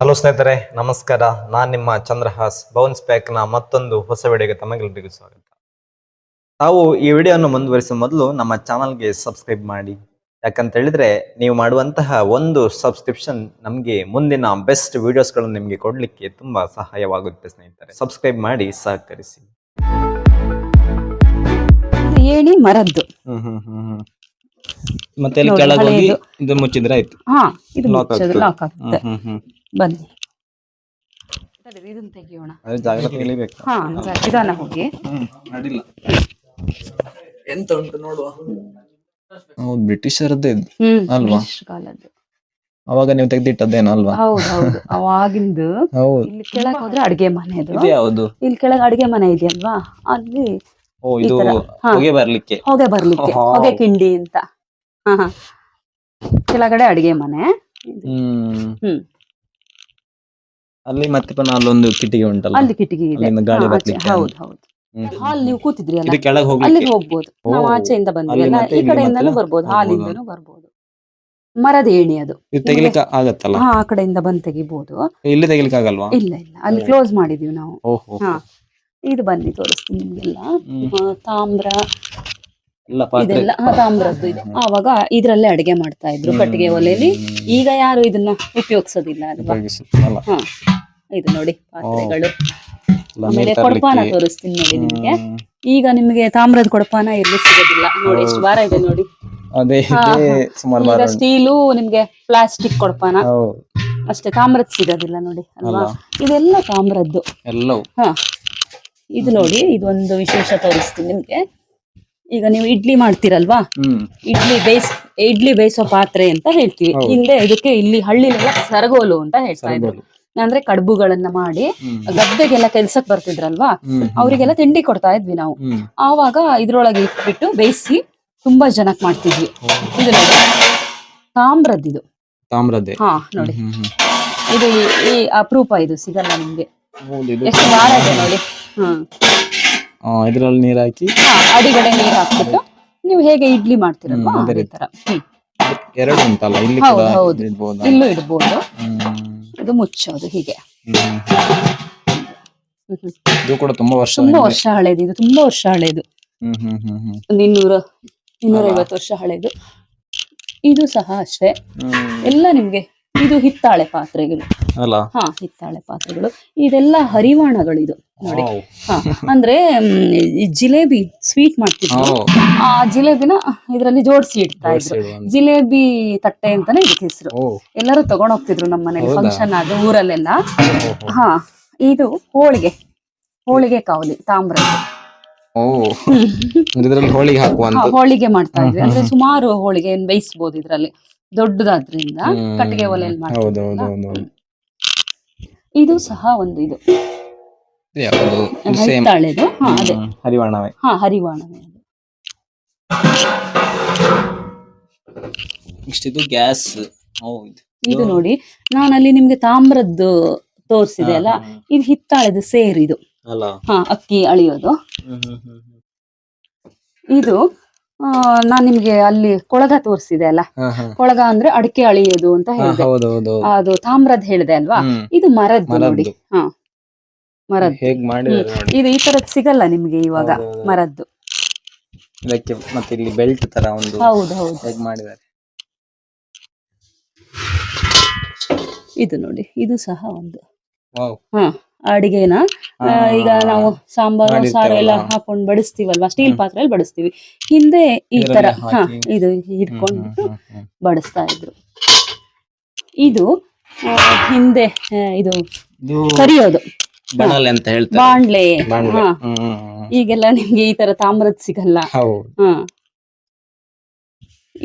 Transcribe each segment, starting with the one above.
Hello ಸ್ನೇಹಿತರೆ, ನಮಸ್ಕಾರ. ನಾನ್ ನಿಮ್ಮ ಚಂದ್ರಹಾಸ್ ಬೌನ್ಸ್ ಪ್ಯಾಕ್ ನ ಮತ್ತೊಂದು ಹೊಸ ವಿಡಿಯೋಗೆ ತಮಗೆಲ್ಲರಿಗೂ ಸ್ವಾಗತ. ತಾವು ಈ ವಿಡಿಯೋವನ್ನು ಮುಂದುವರಿಸುವ ಮೊದಲು ನಮ್ಮ ಚಾನಲ್ಗೆ ಸಬ್ಸ್ಕ್ರೈಬ್ ಮಾಡಿ. ಯಾಕಂತ ಹೇಳಿದ್ರೆ ನೀವು ಮಾಡುವಂತಹ ಒಂದು ಸಬ್ಸ್ಕ್ರಿಪ್ಷನ್ ನಮಗೆ ಮುಂದಿನ ಬೆಸ್ಟ್ ವಿಡಿಯೋಸ್ಗಳನ್ನು ನಿಮಗೆ ಕೊಡ್ಲಿಕ್ಕೆ ತುಂಬಾ ಸಹಾಯವಾಗುತ್ತೆ. ಸ್ನೇಹಿತರೆ, ಸಬ್ಸ್ಕ್ರೈಬ್ ಮಾಡಿ, ಸಹಕರಿಸಿ. ಏಣಿ ಮರದ್ದು. ಮತ್ತೆ ಇಲ್ಲಿ ಕೆಳಗೆ ಹೋಗಿ ಇದು ಮುಚ್ಚಿದ್ರೆ ಆಯ್ತು. ಇದು ಮುಚ್ಚೋದು ಲಾಕ್ ಆಗ್ತದೆ. ಬನ್ನಿ ಇದನ್ನ ತೆಗಿಯೋಣ. ಜಾಗ್ರತೆ ಇಳಿಬೇಕು. ನಿಧಾನ ಹೋಗಿ. ಅಡಿಲ್ಲ ಎಂತ ಉಂಟು ನೋಡುವ. ಹೌದು, ಬ್ರಿಟಿಷರದ್ದೇ ಅಲ್ವಾ? ಕಾಲದ್ದು. ಅವಾಗ ನೀವು ತೆಗ್ದಿಟ್ಟದ್ದೇನು ಅಲ್ವಾ? ಹೌದು, ಅವಾಗಿಂದು. ಇಲ್ಲಿ ಕೆಳಗೆ ಹೋದ್ರೆ ಅಡಿಗೆ ಮನೆ. ಅದು ಯಾವುದು? ಇಲ್ಲಿ ಕೆಳಗೆ ಅಡಿಗೆ ಮನೆ ಇದೆಯಲ್ವಾ, ಅಲ್ಲಿ ಹೊಗೆ ಬರ್ಲಿಕ್ಕೆ ಹೊಗೆ ಕಿಂಡಿ ಅಂತ. ಕೆಳಗಡೆ ಅಡಿಗೆ ಮನೆ. ಅಲ್ಲಿ ಮತ್ತೆ ಪುನಃ ಅಲ್ಲೊಂದು ಕಿಟಿಕಿ ಉಂಟಲ್ಲ, ಅಲ್ಲಿ ಕಿಟಕಿ ಇದೆ. ಗಾಳಿ ಬರ್ಲಿಕ್ಕೆ. ಹೌದು. ಹಾಲ್ ನೀವು ಕೂತಿದ್ರಿ ಅಲ್ಲ, ಕೆಳಗೆ ಅಲ್ಲಿಗೆ ಹೋಗ್ಬೋದು. ನಾವು ಆಚೆಯಿಂದ ಬಂದ್ವಿ ಅಲ್ಲ, ಈ ಕಡೆಯಿಂದನೂ ಬರ್ಬೋದು, ಹಾಲಿಂದನೂ ಬರ್ಬೋದು. ಮರದ ಏಣಿ ಅದು ತೆಗಿಲಿಕ್ಕೆ ಆಗತ್ತಲ್ಲ? ಆ ಕಡೆಯಿಂದ ಬಂದ್ ತೆಗಿಬಹುದು. ಇಲ್ಲಿ ತೆಗಿಲಿಕ್ಕೆ ಆಗಲ್ವಾ? ಇಲ್ಲ, ಅಲ್ಲಿ ಕ್ಲೋಸ್ ಮಾಡಿದೀವಿ ನಾವು. ಇದು ಬನ್ನಿ ತೋರಿಸ್ತೀನಿ ನಿಮ್ಗೆಲ್ಲ. ತಾಮ್ರ ಇದೆಲ್ಲ ತಾಮ್ರದ್ದು. ಇದು ಆವಾಗ ಇದ್ರಲ್ಲೇ ಅಡಿಗೆ ಮಾಡ್ತಾ ಇದ್ರು, ಕಟ್ಟಿಗೆ ಒಲೆಯಲ್ಲಿ. ಈಗ ಯಾರು ಇದನ್ನ ಉಪಯೋಗಿಸೋದಿಲ್ಲ ಅಲ್ವಾ? ಇದು ನೋಡಿ ಪಾತ್ರೆಗಳು. ಆಮೇಲೆ ಕೊಡಪಾನ ತೋರಿಸ್ತೀನಿ ನೋಡಿ ನಿಮ್ಗೆ. ಈಗ ನಿಮ್ಗೆ ತಾಮ್ರದ ಕೊಡಪಾನ ಎಲ್ಲಿ ಸಿಗೋದಿಲ್ಲ ನೋಡಿ, ಎಷ್ಟು ಭಾರ ಇದೆ ನೋಡಿ. ಈಗ ಸ್ಟೀಲು, ನಿಮ್ಗೆ ಪ್ಲಾಸ್ಟಿಕ್ ಕೊಡಪಾನ ಅಷ್ಟೇ, ತಾಮ್ರದ್ ಸಿಗೋದಿಲ್ಲ ನೋಡಿ ಅಲ್ವಾ? ಇದೆಲ್ಲ ತಾಮ್ರದ್ದು ಎಲ್ಲವೂ. ಇದು ನೋಡಿ, ಇದೊಂದು ವಿಶೇಷ ತೋರಿಸ್ತೀನಿ ನಿಮ್ಗೆ. ಈಗ ನೀವು ಇಡ್ಲಿ ಮಾಡ್ತೀರಲ್ವಾ, ಇಡ್ಲಿ ಬೇಯಿಸೋ ಪಾತ್ರೆ ಅಂತ ಹೇಳ್ತೀವಿ. ಹಿಂದೆ ಇದಕ್ಕೆ ಇಲ್ಲಿ ಹಳ್ಳಿಲೆಲ್ಲ ಸರಗೋಲು ಅಂತ ಹೇಳ್ತಾ ಇದ್ರು. ಅಂದ್ರೆ ಕಡುಬುಗಳನ್ನ ಮಾಡಿ ಗದ್ದೆಗೆಲ್ಲ ಕೆಲ್ಸಕ್ ಬರ್ತಿದ್ರಲ್ವಾ, ಅವರಿಗೆಲ್ಲ ತಿಂಡಿ ಕೊಡ್ತಾ ಇದ್ವಿ ನಾವು. ಆವಾಗ ಇದ್ರೊಳಗೆ ಇಟ್ಬಿಟ್ಟು ಬೇಯಿಸಿ ತುಂಬಾ ಜನಕ್ ಮಾಡ್ತಿದ್ವಿ. ಇದು ನೋಡಿ, ತಾಮ್ರದ್ದು. ತಾಮ್ರದ್ದೇ. ನೋಡಿ, ಇದು ಈ ಅಪರೂಪ, ಇದು ಸಿಗಲ್ಲ ನಿಮ್ಗೆ. ಎಷ್ಟು ಭಾರ ಇದೆ ನೋಡಿ. ಇದ್ರಲ್ಲಿ ನೀರ್ ಹಾಕಿ ಅಡಿಗಡೆ ನೀರ್ ಹಾಕ್ಬಿಟ್ಟು ನೀವು ಹೇಗೆ ಇಡ್ಲಿ ಮಾಡ್ತೀರಲ್ವಾ ಅದೇ ತರ. ಎರಡು ಉಂಟಲ್ಲ ಇಲ್ಲಿ? ಹೌದು, ಇಲ್ಲೂ ಇಡ್ಬೋದು. ಇದು ಮುಚ್ಚೋದು ಹೀಗೆ. ಇದು ಕೂಡ ತುಂಬಾ ವರ್ಷ ಹಳೇದು. ಇದು ತುಂಬಾ ವರ್ಷ ಹಳೇದು, 200-250 ವರ್ಷ ಹಳೇದು. ಇದು ಸಹ ಅಷ್ಟೇ. ಎಲ್ಲ ನಿಮ್ಗೆ ಇದು ಹಿತ್ತಾಳೆ ಪಾತ್ರೆಗಳು. ಹಿತ್ತಾಳೆ ಪಾತ್ರೆಗಳು. ಇದೆಲ್ಲ ಹರಿವಾಣಗಳು. ಇದು ನೋಡಿ. ಅಂದ್ರೆ ಜಿಲೇಬಿ ಸ್ವೀಟ್ ಮಾಡ್ತಿದ್ರು, ಆ ಜಿಲೇಬಿನ ಇದ್ರಲ್ಲಿ ಜೋಡಿಸಿ ಇಡ್ತಾ ಇದ್ರು. ಜಿಲೇಬಿ ತಟ್ಟೆ ಅಂತಾನೆ ಇದಕ್ಕೆ ಹೆಸರು. ಎಲ್ಲರೂ ತಗೊಂಡ್ ಹೋಗ್ತಿದ್ರು ನಮ್ಮ ಮನೇಲಿ ಫಂಕ್ಷನ್ ಆದ ಊರಲ್ಲೆಲ್ಲ. ಇದು ಹೋಳಿಗೆ ಕಾವಲಿ ತಾಮ್ರದ್ದು. ಹೋಳಿಗೆ ಮಾಡ್ತಾ ಇದ್ವಿ. ಅಂದ್ರೆ ಸುಮಾರು ಹೋಳಿಗೆ ಬೇಯಿಸಬಹುದು ಇದ್ರಲ್ಲಿ, ದೊಡ್ಡದಾದ್ರಿಂದ ಕಟ್ಟಿಗೆ ಒಲೆಯಲ್ಲಿ ಮಾಡ್ತಾರೆ. ಇದು ಸಹ ಒಂದು ಇದು ಹಿತ್ತಾಳೆದು. ಅದೇ ಹರಿವಾಣವೇ. ಇದು ಗ್ಯಾಸ್. ಇದು ನೋಡಿ, ನಾನಲ್ಲಿ ನಿಮ್ಗೆ ತಾಮ್ರದ್ದು ತೋರಿಸಿದೆ ಅಲ್ಲ, ಇದು ಹಿತ್ತಾಳೆದು ಸೇರಿದು. ಅಕ್ಕಿ ಅಳಿಯೋದು. ಇದು ನಾನ್ ನಿಮ್ಗೆ ಅಲ್ಲಿ ಕೊಳಗ ತೋರಿಸಿದೆ ಅಲ್ಲ, ಕೊಳಗ ಅಂದ್ರೆ ಅಡಿಕೆ ಅಳಿಯೋದು ಅಂತ ಹೇಳಿದೆ. ಅದು ತಾಮ್ರದ್ ಹೇಳಿದೆ ಅಲ್ವಾ, ಇದು ಮರದ್ದು ನೋಡಿ. ಮರದ್ದು. ಇದು ಈ ತರದ್ ಸಿಗಲ್ಲ ನಿಮ್ಗೆ ಇವಾಗ, ಮರದ್ದು. ಮತ್ತೆ ಇಲ್ಲಿ ಬೆಲ್ಟ್ ತರ ಒಂದು. ಹೌದು. ಮಾಡಿದ್ದಾರೆ. ಇದು ನೋಡಿ, ಇದು ಸಹ ಒಂದು ಅಡಿಗೆನ ಈಗ ನಾವು ಸಾಂಬಾರು ಸಾರು ಎಲ್ಲ ಹಾಕೊಂಡು ಬಡಿಸ್ತೀವಲ್ವಾ, ಸ್ಟೀಲ್ ಪಾತ್ರೆಯಲ್ಲಿ ಬಡಿಸ್ತೀವಿ. ಹಿಂದೆ ಈ ತರ ಇದು ಹಿಡ್ಕೊಂಡು ಬಡಿಸ್ತಾ ಇದ್ರು. ಇದು ಹಿಂದೆ ಇದು ಕರಿಯೋದು ಬಾಂಡ್ಲೆ. ಈಗೆಲ್ಲ ನಿಮ್ಗೆ ಈ ತರ ತಾಮ್ರದ್ ಸಿಗಲ್ಲ.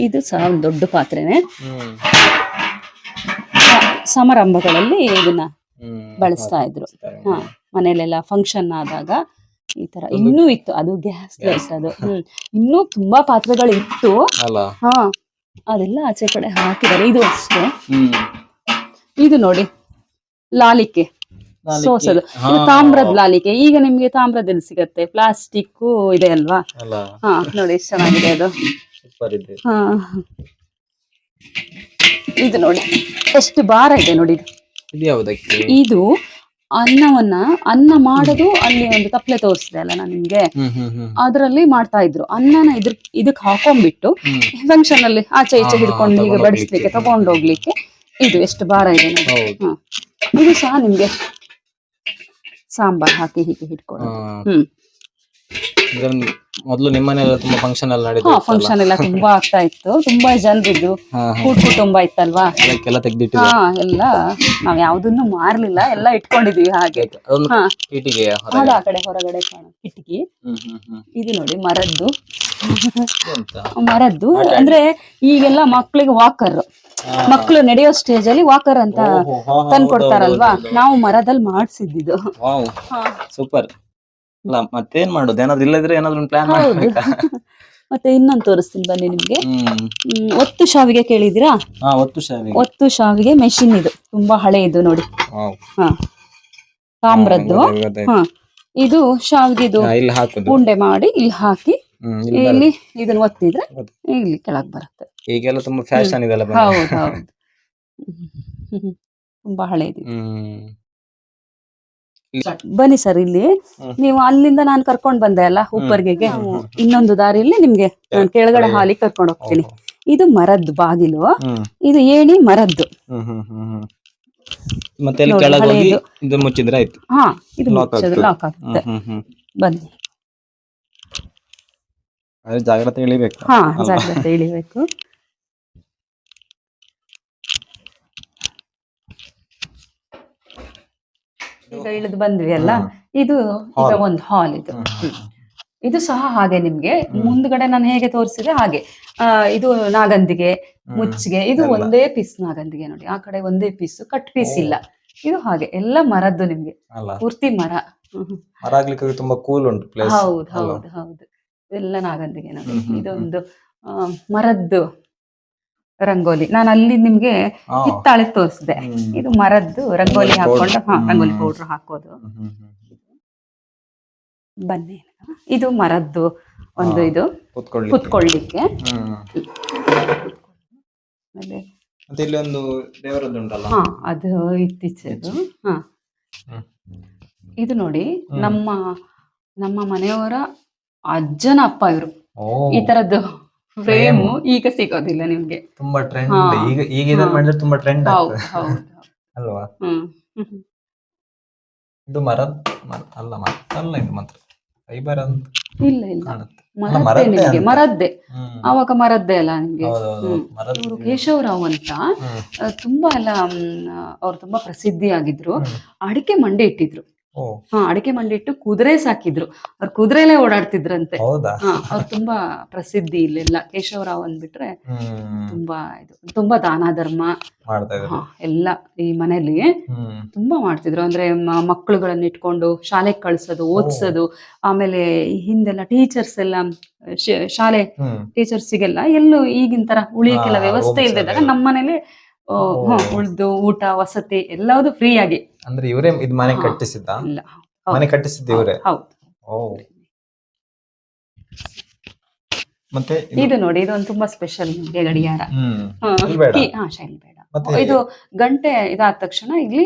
ಇದು ಸಹ ಒಂದು ದೊಡ್ಡ ಪಾತ್ರೆನೆ. ಸಮಾರಂಭಗಳಲ್ಲಿ ಇದನ್ನ ಬಳಸ್ತಾ ಇದ್ರು. ಮನೇಲೆಲ್ಲ ಫಂಕ್ಷನ್ ಆದಾಗ ಈ ತರ. ಇನ್ನೂ ಇತ್ತು, ಅದು ಗ್ಯಾಸ್ ಲೈಟ್. ಅದು ಇನ್ನೂ ತುಂಬಾ ಪಾತ್ರೆಗಳು ಇತ್ತು. ಅದೆಲ್ಲ ಆಚೆ ಕಡೆ ಹಾಕಿದ್ದಾರೆ. ಇದು ಅಷ್ಟೇ. ಇದು ನೋಡಿ, ಲಾಲಿಕೆ ಸೋಸೋದು. ಇದು ತಾಮ್ರದ ಲಾಲಿಕೆ. ಈಗ ನಿಮ್ಗೆ ತಾಮ್ರದಲ್ಲಿ ಸಿಗತ್ತೆ, ಪ್ಲಾಸ್ಟಿಕ್ ಇದೆ ಅಲ್ವಾ? ನೋಡಿ ಎಷ್ಟು ಚೆನ್ನಾಗಿದೆ ಅದು. ಇದು ನೋಡಿ ಎಷ್ಟು ಭಾರ ಇದೆ ನೋಡಿ. ಇದು ಯಾವುದಕ್ಕೆ? ಇದು ಅನ್ನ ಮಾಡೋದು ಅಲ್ಲಿ ಒಂದು ತಪ್ಲೆ ತೋರಿಸಿದೆ ಅಲ್ಲ ನಾನು ನಿಮ್ಗೆ, ಅದ್ರಲ್ಲಿ ಮಾಡ್ತಾ ಇದ್ರು. ಅನ್ನನ ಇದಕ್ ಹಾಕೊಂಡ್ಬಿಟ್ಟು ಫಂಕ್ಷನ್ ಅಲ್ಲಿ ಆಚೆ ಈಚೆ ಹಿಡ್ಕೊಂಡು ಹೀಗೆ ಬಡಿಸ್ಲಿಕ್ಕೆ ತಗೊಂಡೋಗ್ಲಿಕ್ಕೆ. ಇದು ಎಷ್ಟು ಭಾರ ಇದೆ ನೋಡಿ. ಇದು ಸಹ ನಿಮ್ಗೆ ಸಾಂಬಾರ್ ಹಾಕಿ ಹೀಗೆ ಹಿಡ್ಕೊಳ್ಳೋದು. ಮೊದಲು ನಿಮ್ಮನೆಲ್ಲ ತುಂಬಾ ಫಂಕ್ಷನ್ ಎಲ್ಲ ನಡೆಯುತ್ತೆ. ಫಂಕ್ಷನ್ ಎಲ್ಲ ತುಂಬಾ ಆಗ್ತಾ ಇತ್ತು, ತುಂಬಾ ಜನರಿದ್ದು, ಕುಟುಂಬ ಇತ್ತಲ್ವಾ, ಎಲ್ಲ ನಾವ್ ಯಾವ್ದನ್ನು ಮಾರ್ಲಿಲ್ಲ, ಎಲ್ಲ ಇಟ್ಕೊಂಡಿದೀವಿ ಹಾಗೆ. ಆ ಕಡೆ ಹೊರಗಡೆ ಕಾಣೋ ಕಿಟಕಿ. ಇದು ನೋಡಿ ಮರದ್ದು ಅಂದ್ರೆ ಈಗೆಲ್ಲ ಮಕ್ಳಿಗೆ ವಾಕರ್, ಮಕ್ಳು ನಡೆಯೋ ಸ್ಟೇಜ್ ಅಲ್ಲಿ ವಾಕರ್ ಅಂತ ತಂದ್ಕೊಡ್ತಾರಲ್ವಾ, ನಾವು ಮರದಲ್ಲಿ ಮಾಡ್ಸಿದ್ದು. ಸೂಪರ್. ಮತ್ತೇನ್ ಮಾಡೋದು, ಏನಾದ್ರು ಇಲ್ಲದ್ರೆ ಏನಾದ್ರು ಪ್ಲಾನ್ ಮಾಡ್ಬೇಕಾ? ಮತ್ತೆ ಇನ್ನೊಂದು ತೋರಿಸ್ತೀನಿ ಬನ್ನಿ ನಿಮ್ಗೆ. ಒತ್ತು ಶಾವಿಗೆ ಕೇಳಿದಿರಾ? ಒತ್ತು ಶಾವಿಗೆ ಮೆಷಿನ್ ಇದು, ತುಂಬಾ ಹಳೆ ಇದು ನೋಡಿ. ತಾಮ್ರದ್ದು. ಇದು ಶಾವಿಗೆದು ಉಂಡೆ ಮಾಡಿ ಇಲ್ಲಿ ಹಾಕಿ ಇಲ್ಲಿ ಇದನ್ನ ಒತ್ತಿದ್ರೆ ಇಲ್ಲಿ ಕೆಳಗ್ ಬರುತ್ತೆ. ಈಗೆಲ್ಲ ತುಂಬಾ ಫ್ಯಾಷನ್ ಇದೆಲ್ಲ. ಹೌದು ತುಂಬಾ ಹಳೇದು. ಬನ್ನಿ ಸರ್, ಇಲ್ಲಿ ನೀವು ಅಲ್ಲಿಂದ ನಾನು ಕರ್ಕೊಂಡ್ ಬಂದೆ ಅಲ್ಲ ಉಪ್ಪರ್ಗೆಗೆ, ಇನ್ನೊಂದು ದಾರಿಯಲ್ಲಿ ನಿಮ್ಗೆ ನಾನು ಕೆಳಗಡೆ ಹಾಲಿಗೆ ಕರ್ಕೊಂಡು ಹೋಗ್ತೀನಿ. ಇದು ಮರದ್ದು ಬಾಗಿಲು, ಇದು ಏಣಿ ಮರದ್ದು. ಇದು ಮುಚ್ಚಿದ್ರೆ ಆಯ್ತು. ಇದು ಮುಚ್ಚಿದ್ರೆ ಲಾಕ್ ಆಗುತ್ತೆ. ಬನ್ನಿ, ಜಾಗ್ರತೆ ಇಳಿಬೇಕು. ಜಾಗ್ರತೆ ಇಳಿಬೇಕು. ಈಗ ಇಳಿದು ಬಂದ್ವಿ ಅಲ್ಲ, ಇದು ಈಗ ಒಂದು ಹಾಲ್. ಇದು ಸಹ ಹಾಗೆ ನಿಮ್ಗೆ ಮುಂದ್ಗಡೆ ನಾನು ಹೇಗೆ ತೋರಿಸಿದೆ ಹಾಗೆ. ಇದು ನಾಗಂದಿಗೆ, ಮುಚ್ಚಿಗೆ, ಇದು ಒಂದೇ ಪೀಸ್ ನಾಗಂದಿಗೆ ನೋಡಿ. ಆ ಕಡೆ ಒಂದೇ ಪೀಸ್, ಕಟ್ ಪೀಸ್ ಇಲ್ಲ. ಇದು ಹಾಗೆ ಎಲ್ಲ ಮರದ್ದು ನಿಮ್ಗೆ, ಪೂರ್ತಿ ಮರ. ತುಂಬಾ ಕೂಲ್ ಉಂಟು ಪ್ಲೇಸ್. ಹೌದು ಎಲ್ಲ ನಾಗಂದಿಗೆ ನೋಡಿ. ಇದೊಂದು ಮರದ್ದು ರಂಗೋಲಿ. ನಾನು ಅಲ್ಲಿ ನಿಮ್ಗೆ ಹಿತ್ತಾಳೆ ತೋರಿಸಿದೆ. ಇದು ಮರದ್ದು ರಂಗೋಲಿ ಹಾಕೊಂಡು ರಂಗೋಲಿ ಪೌಡರ್ ಹಾಕೋದು. ಬನ್ನಿ, ಇದು ಮರದ್ದು ಒಂದು ಇದು ಕುತ್ಕೊಳ್ಳಿಕ್ಕೆ. ಅದು ಇತ್ತೀಚೆದು. ಇದು ನೋಡಿ, ನಮ್ಮ ಮನೆಯವರ ಅಜ್ಜನ ಅಪ್ಪ ಇವರು. ಈ ತರದ್ದು ಫ್ರೇಮು ಈಗ ಸಿಗೋದಿಲ್ಲ ನಿಮ್ಗೆ. ತುಂಬಾ ಟ್ರೆಂಡ್ ಈಗ ಇದನ್ನ ಮಾಡಿದ್ರೆ ತುಂಬಾ ಟ್ರೆಂಡ್ ಅಲ್ವಾ? ಇದು ಅಲ್ಲ, ಇದು ಮಾತ್ರ ಫೈಬರ್ ಅಂತ ಇಲ್ಲ ಮರದ್ದೇ. ಅವಾಗ ಮರದ್ದೇ ಅಲ್ಲ ನಿಮ್ಗೆ. ಇವರು ಕೇಶವರಾವ್ ಅಂತ ತುಂಬಾ ಅವ್ರು ತುಂಬಾ ಪ್ರಸಿದ್ಧಿ ಆಗಿದ್ರು. ಅಡಿಕೆ ಮಂಡಿ ಇಟ್ಟಿದ್ರು. ಅಡಿಕೆ ಮಂಡಿ ಇಟ್ಟು ಕುದುರೆ ಸಾಕಿದ್ರು. ಅವ್ರು ಕುದುರೆಲೇ ಓಡಾಡ್ತಿದ್ರಂತೆ. ಅವ್ರು ತುಂಬಾ ಪ್ರಸಿದ್ಧಿ ಇಲ್ಲೆಲ್ಲ. ಕೇಶವರಾವ್ ಅಂದ್ಬಿಟ್ರೆ ತುಂಬಾ ದಾನ ಧರ್ಮ ಎಲ್ಲ ಈ ಮನೇಲಿ ತುಂಬಾ ಮಾಡ್ತಿದ್ರು. ಅಂದ್ರೆ ಮಕ್ಕಳುಗಳನ್ನ ಇಟ್ಕೊಂಡು ಶಾಲೆಗೆ ಕಳ್ಸೋದು, ಓದ್ಸೋದು. ಆಮೇಲೆ ಹಿಂದೆಲ್ಲ ಟೀಚರ್ಸ್ ಎಲ್ಲ ಶಾಲೆ ಟೀಚರ್ಸಿಗೆಲ್ಲ ಎಲ್ಲೂ ಈಗಿನ ತರ ಉಳಿಯಕ್ಕೆಲ್ಲ ವ್ಯವಸ್ಥೆ ಇಲ್ದಿದ್ದಾಗ ನಮ್ಮ ಮನೇಲಿ ಉಳ್ದು ಊಟ ವಸತಿ ಎಲ್ಲವುದು ಫ್ರೀ ಆಗಿ. ಅಂದ್ರೆ ಇವರೇ ಇದು ಮನೆ ಕಟ್ಟಿಸಿದ್ದ? ಮನೆ ಕಟ್ಟಿಸಿದ್ದ ಇವರೇ? ಹೌದು. ಮತ್ತೆ ಇದು ನೋಡಿ, ಇದೊಂದು ತುಂಬಾ ಸ್ಪೆಷಲ್ ನಿಮ್ಗೆ ಗಡಿಯಾರ. ಶೈಲ್ ಬೇಡ. ಇದು ಗಂಟೆ ಇದಾದ ತಕ್ಷಣ ಇಲ್ಲಿ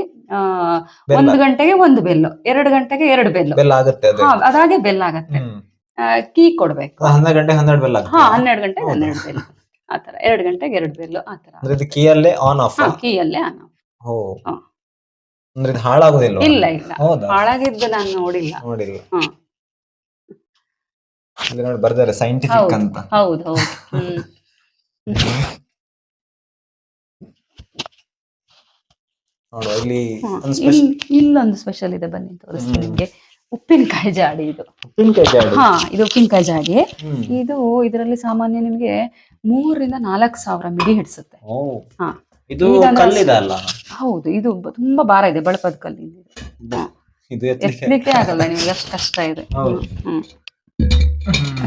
1 ಗಂಟೆಗೆ 1 ಬೆಲ್ಲು, 2 ಗಂಟೆಗೆ 2 ಬೆಲ್ಲು ಅದಾಗೆ ಬೆಲ್ ಆಗತ್ತೆ. ಕೀ ಕೊಡ್ಬೇಕು. 12 ಗಂಟೆ 12 ಬೆಲ್. 12 ಗಂಟೆ 12 ಬೆಲ್ ಆತರ. 2 ಗಂಟೆಗೆ 2 ಬೆಲ್ಲು ಆತರ. ಕೀಯಲ್ಲೇ ಆನ್ ಆಫ್. ಕೀಯಲ್ಲೇ ಆನ್ ಆಫ್. ಅಂದ್ರೆ ಇದು ಹಾಳಾಗೋದಿಲ್ಲ? ಇಲ್ಲ, ಹಾಳಾಗಿದ್ದು ನಾನು ನೋಡಿಲ್ಲ. ನೋಡಿ ಬರ್ತಾರೆ ಸೈಂಟಿಫಿಕ್ ಅಂತ. ಹೌದು. ಇಲ್ಲೊಂದು ಸ್ಪೆಷಲ್ ಇದೆ, ಬನ್ನಿ ತೋರಿಸ್ತೀನಿ ನಿಮ್ಗೆ. ಉಪ್ಪಿನಕಾಯಿ ಜಾಡಿ. ಇದು ಉಪ್ಪಿನಕಾಯಿ ಜಾಡಿ. ಇದು ಇದರಲ್ಲಿ ಸಾಮಾನ್ಯ ನಿಮ್ಗೆ 3 ರಿಂದ 4 ಸಾವಿರ ಮಿಡಿ ಹಿಡಿಸುತ್ತೆ. ಹೌದು, ಇದು ತುಂಬಾ ಭಾರ ಇದೆ. ಬಳಪದ ಕಲ್ಲಿಂದ ಎತ್ತಲಿಕ್ಕೆ ಆಗಲ್ಲ ನಿಮ್ಗೆ, ಅಷ್ಟು ಕಷ್ಟ ಇದೆ.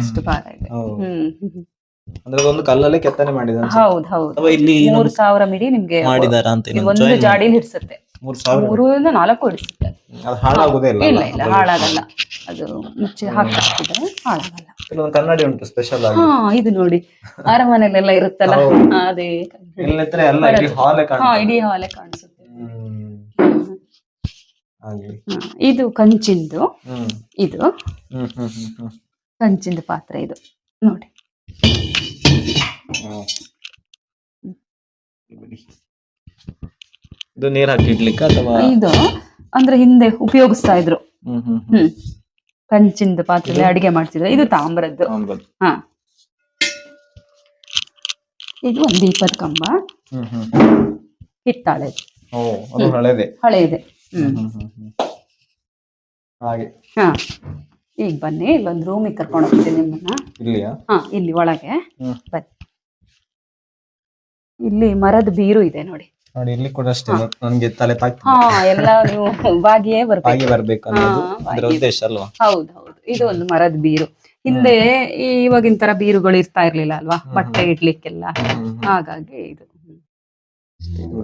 ಅಷ್ಟು ಭಾರ ಇದೆ. ಹೌದು. 3,000 ಮಿಡಿ ನಿಮ್ಗೆ ಒಂದು ಜಾಡಿಲಿ ಹಿಡಿಸುತ್ತೆ. 3 ರಿಂದ 4 ಹಿಡಿಸುತ್ತೆ. ಇಲ್ಲ, ಹಾಳಾಗಲ್ಲ. ಅದು ಮುಚ್ಚಿ ಹಾಕಿದ್ರೆ ಹಾಳಾಗಲ್ಲ. ಕನ್ನಡಿ ಉಂಟು ಸ್ಪೆಷಲ್ ಆಗಿ. ಇದು ನೋಡಿ, ಅರಮನೆಲೆಲ್ಲ ಇರುತ್ತಲ್ಲ, ಅದೇ ಇಡೀ ಹಾಲೆ ಕಾಣಿಸುತ್ತೆ. ಹಾಗೆ. ಇದು ಕಂಚಿಂದು, ಹ್ಮ್ ಇದು ಹ್ಮ್ ಹ್ಮ್ ಹ್ಮ್ ಹ್ಮ್ ಕಂಚಿಂದು ಪಾತ್ರೆ ಇದು ನೋಡಿ. ಹ್ಮ್. ಇದು ನೀರ್ ಹಾಕಿ ಇಡ್ಲಿಕ್ಕೆ ಅಥವಾ? ಇದು ಅಂದ್ರೆ ಹಿಂದೆ ಉಪಯೋಗಿಸ್ತಾ ಇದ್ರು. ಹ್ಮ್ ಹ್ಮ್ ಹ್ಮ್ ಹ್ಮ್ ಕಂಚಿಂದ ಪಾತ್ರೆಯಲ್ಲಿ ಅಡಿಗೆ ಮಾಡ್ತಿದ್ರು. ಇದು ತಾಮ್ರದ್ದು. ಹಾ, ಇದು ಒಂದು ದೀಪದ ಕಂಬ. ಹ್ಮ್ ಹ್ಮ್ ಹಿತ್ತಾಳೆ. ಓ, ಅದು ಹಳೆದೆ. ಹಳೆ ಇದೆ. ಹ್ಮ್ ಹ್ಮ್ ಹ್ಮ್ ಹ್ಮ್ ಹಾಗೆ. ಹಾ, ಈಗ ಬನ್ನಿ, ಇಲ್ಲೊಂದು ರೂಮಿಗೆ ಕರ್ಕೊಂಡು ಹೋಗ್ತೀನಿ ನಿಮ್ಮನ್ನ. ಇಲ್ಲಿಯಾ? ಹಾ, ಇಲ್ಲಿ ಒಳಗೆ ಹ್ಮ್. ಬನ್ನಿ. ಇಲ್ಲಿ ಮರದ ಬೀರು ಇದೆ ನೋಡಿ. ನೋಡಿ, ಇಲ್ಲಿ ಕೂಡ ಅಷ್ಟೇ ನನ್ಗೆ ತಲೆ ತಾಕಿ. ಹಾ, ಎಲ್ಲ ನೀವು ಬಾಗಿಯೇ ಬರ್ಬೇಕು ಅನ್ನೋದು ಅದರ ಉದ್ದೇಶ ಅಲ್ವಾ? ಹೌದು ಹೌದು. ಇದು ಒಂದು ಮರದ ಬೀರು. ಹಿಂದೆ ಇವಾಗಿನ ತರ ಬೀರುಗಳು ಇರ್ತಾ ಇರ್ಲಿಲ್ಲ ಅಲ್ವಾ, ಬಟ್ಟೆ ಇಡ್ಲಿಕ್ಕೆಲ್ಲ. ಹಾಗಾಗಿ ಇದು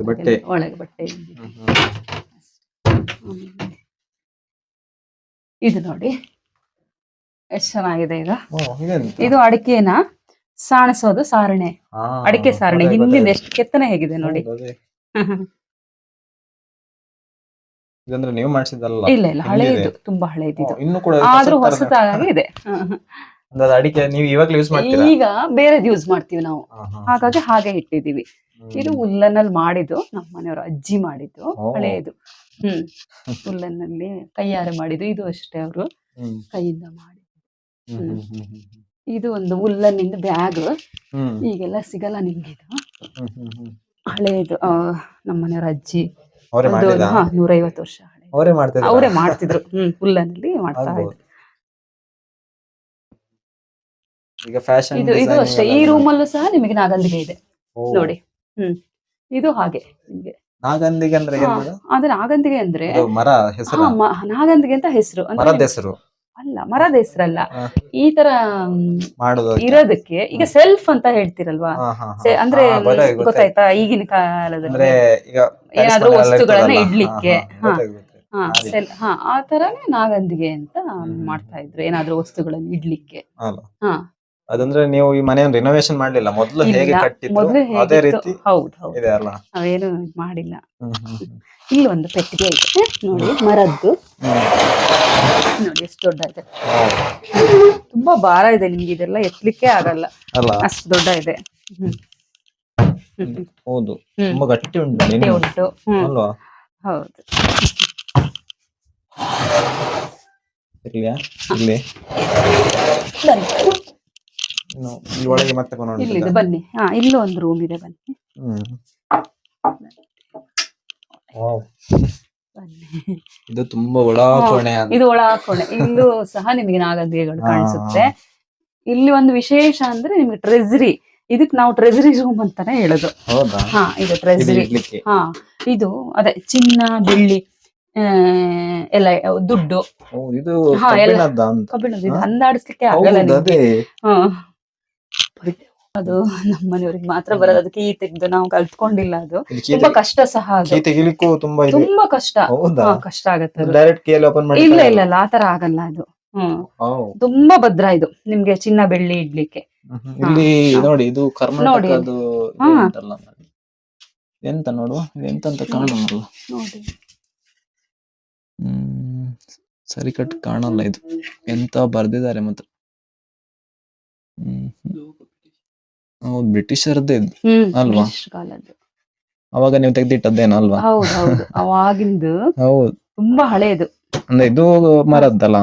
ಬಟ್ಟೆ ಒಳಗೆ ಬಟ್ಟೆ. ಇದು ನೋಡಿ ಎಷ್ಟು ಚೆನ್ನಾಗಿದೆ. ಇದು ಅಡಿಕೆನ ಸಾಣಿಸೋದು ಸಾರಣೆ, ಅಡಿಕೆ ಸಾರಣೆ. ಹಿಂದಿಂದ ಎಷ್ಟು ಕೆತ್ತನೆ ಹೇಗಿದೆ ನೋಡಿ. ಇದಂದ್ರೆ ನೀವು ಮಾಡಿಸಿದಲ್ಲ? ಇಲ್ಲ ಇಲ್ಲ, ಹಳೆಯದು, ತುಂಬಾ ಹಳೆಯದು ಇದು. ಇನ್ನು ಕೂಡ ಆದ್ರೂ ಹೊಸದಾಗಿ ಇದೆ. ಅಡಿಕೆ ನೀವು ಇವಾಗಲೂ ಯೂಸ್ ಮಾಡ್ತೀರಾ? ಈಗ ಬೇರೆದ್ ಯೂಸ್ ಮಾಡ್ತೀವಿ ನಾವು, ಹಾಗಾಗಿ ಹಾಗೆ ಇಟ್ಟಿದೀವಿ. ಇದು ಉಲ್ಲನಲ್ಲಿ ಮಾಡಿದ್ದು, ನಮ್ಮ ಮನೆಯವರು ಅಜ್ಜಿ ಮಾಡಿದ್ದು, ಹಳೆಯದು. ಉಲ್ಲನ್ನಲ್ಲಿ ಕೈಯಾರೆ ಮಾಡಿದ್ದು. ಇದು ಅಷ್ಟೇ, ಅವರು ಕೈಯಿಂದ ಮಾಡಿ. ಇದು ಒಂದು ಉಲ್ಲನ್ನಿಂದ ಬ್ಯಾಗ್. ಈಗೆಲ್ಲ ಸಿಗಲ್ಲ ನಿಮ್ಗೆ ಇದು. ಹಳೆಯದು, ನಮ್ಮ ಮನೆಯವ್ರ ಅಜ್ಜಿ 150 ವರ್ಷ ಹಳೆ ಅವರೇ ಮಾಡ್ತಿದ್ರು. ಉಲ್ಲನಲ್ಲಿ ಮಾಡ್ತಾ ಇದ್ರು. ಈಗ ಫ್ಯಾಷನ್ ಇದು ಅಷ್ಟೇ. ಈ ರೂಮಲ್ಲೂ ಸಹ ನಿಮಗೆ ನಾಗಂದಿಗೆ ಇದೆ ನೋಡಿ. ಇದು ಹಾಗೆ ನಿಮ್ಗೆ ನಾಗಂದಿಗೆ ಅಂದ್ರೆ ಅದೇ ನಾಗಂದಿಗೆ ಅಂದ್ರೆ ಮರ ಹೆಸರು? ನಾಗಂದಿಗೆ ಅಂತ ಹೆಸರು. ಅಲ್ಲ, ಮರದ ಹೆಸರಲ್ಲ. ಈ ತರ ಇರೋದಕ್ಕೆ ಈಗ ಸೆಲ್ಫ್ ಅಂತ ಹೇಳ್ತಿರಲ್ವಾ, ಅಂದ್ರೆ ಗೊತ್ತಾಯ್ತಾ? ಈಗಿನ ಕಾಲದಲ್ಲಿ ಏನಾದ್ರೂ ವಸ್ತುಗಳನ್ನ ಇಡ್ಲಿಕ್ಕೆ ಆ ತರನೇ ನಾಗಂದಿಗೆ ಅಂತ ಮಾಡ್ತಾ ಇದ್ರು, ಏನಾದ್ರೂ ವಸ್ತುಗಳನ್ನ ಇಡ್ಲಿಕ್ಕೆ. ಅದಂದ್ರೆ ನೀವು ಈ ಮನೆಯನ್ನು ರಿನೋವೇಷನ್ ಮಾಡ್ಲಿಲ್ಲ? ಮೊದಲು ಹೇಗೆ ಕಟ್ಟಿದ್ರು ಅದೇ ರೀತಿ? ಹೌದು, ನಾವೇನು ಮಾಡಿಲ್ಲ. ಇಲ್ಲಿ ಒಂದು ಪೆಟ್ಟಿಗೆ ಇದೆ ನೋಡಿ, ಮರದ್ದು. ನೋಡಿ ಎಷ್ಟು ದೊಡ್ಡ ಇದೆ, ತುಂಬಾ ಭಾರ ಇದೆ. ನಿಮ್ಗೆ ಇದೆಲ್ಲ ಎತ್ತಲಿಕ್ಕೆ ಆಗಲ್ಲ, ಅಷ್ಟು ದೊಡ್ಡ ಇದೆ. ಹೌದು, ತುಂಬಾ ಗಟ್ಟಿ ಉಂಟು. ಹೌದು. ಒಳಗೆ ಮತ್ತೆ ಇಲ್ಲಿದೆ ಬನ್ನಿ. ಇಲ್ಲೂ ಒಂದು ರೂಮ್ ಇದೆ, ಬನ್ನಿ. ಇದು ತುಂಬಾ ಒಳ ಕೋಣೆ. ಇದು ಒಳ ಕೋಣೆ. ಇಲ್ಲೂ ಸಹ ನಿಮಗೆ ನಾಗಂದಿಗೆಗಳು ಕಾಣಿಸುತ್ತೆ. ಇಲ್ಲಿ ಒಂದು ವಿಶೇಷ ಅಂದ್ರೆ ನಿಮ್ಗೆ ಟ್ರೆಜರಿ. ಇದಕ್ ನಾವು ಟ್ರೆಜರಿ ರೂಮ್ ಅಂತಾನೆ ಹೇಳೋದು. ಇದು ಟ್ರೆಜರಿ. ಇದು ಅದೇ ಚಿನ್ನ, ಬೆಳ್ಳಿ, ಎಲ್ಲ ದುಡ್ಡು. ಕಬ್ಬಿಣದ್ದು. ಇದು ಅಂದಾಡಿಸ್ಲಿಕ್ಕೆ ಆಗಲ್ಲ ನಿಮ್ಗೆ. ಅದು ನಮ್ಮ ಮನೆಯವ್ರಿಗೆ ಮಾತ್ರ ಬರೋದು. ಅದು ಕೀ ತೆಗೆದು ನಾವು ಕಲ್ತ್ಕೊಂಡಿಲ್ಲ. ಅದು ತುಂಬಾ ಕಷ್ಟ ಸಹ. ತುಂಬಾ ಕಷ್ಟ ಆಗತ್ತೆ. ಇಲ್ಲ ಇಲ್ಲ ಇಲ್ಲ, ಆತರ ಆಗಲ್ಲ ಅದು. ತುಂಬಾ ಭದ್ರ ಇದು. ನಿಮ್ಗೆ ಚಿನ್ನ ಬೆಳ್ಳಿ ಇಡ್ಲಿಕ್ಕೆ. ಇಲ್ಲಿ ನೋಡಿ, ಇದು ಕರ್ನಾಟಕದ್ದು ಎಂತ ನೋಡುವ, ಎಂತ ಕಾಣಲ್ಲ. ಸರಿ ಕಟ್ ಕಾಣಲ್ಲ. ಇದು ಎಂತ ಬರ್ದಿದ್ದಾರೆ ಮಾತ್ರ. ಹೌದು, ಬ್ರಿಟಿಷರದ್ದೇ ಅಲ್ವಾ? ಅವಾಗ ನೀವು ತೆಗ್ದಿಟ್ಟದ್ದೇನೋ ಅಲ್ವಾ? ಹೌದು, ಅವಾಗಿಂದು. ಹೌದು, ತುಂಬಾ ಹಳೆಯದು. ಅಂದ್ರೆ ಇದು ಮರದ್ದಲ್ಲ?